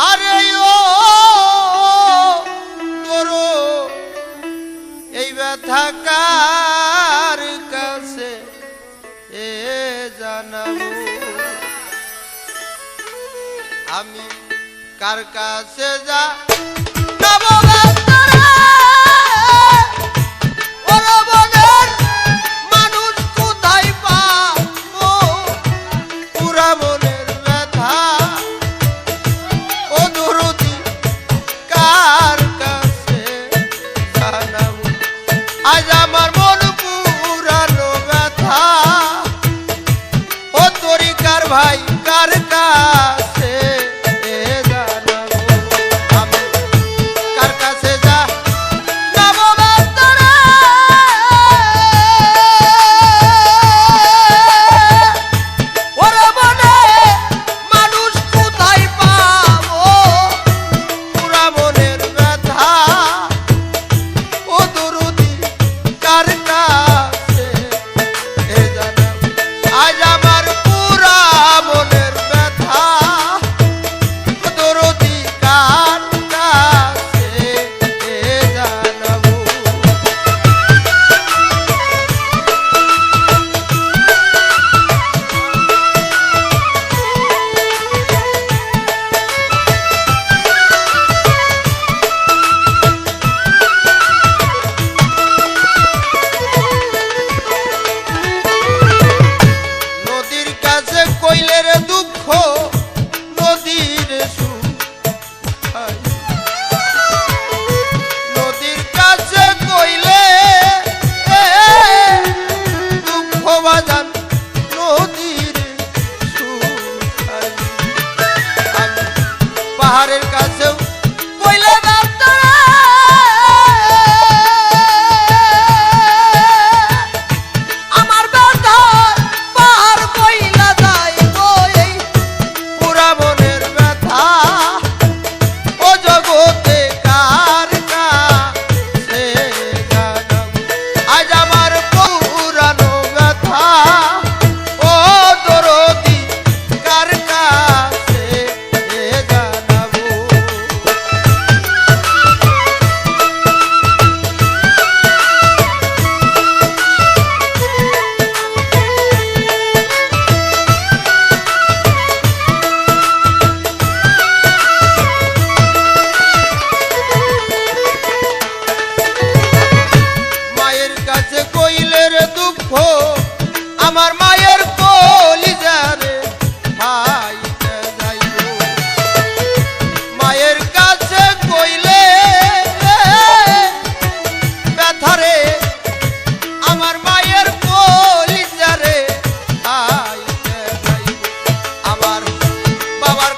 আরে ও তোর এই ব্যথা কার কাছে এ জানাবো আমি কার কাছে যা আজ আমার মন পুরানো ব্যথা ও তরিকার ভাই কার কাছে জানাবো আমি কার কাছে যা কইলের দুঃখ নদীর নদীর কাছে কইলে দুঃখ বাজান নদীর পাহাড়ের কাছেও কইলে আমার মায়ের কলিজারে ভাইতে যাইব মায়ের কাছে কইলে ব্যথারে আমার মায়ের কলিজারে ভাইতে যাইব আমার বাবার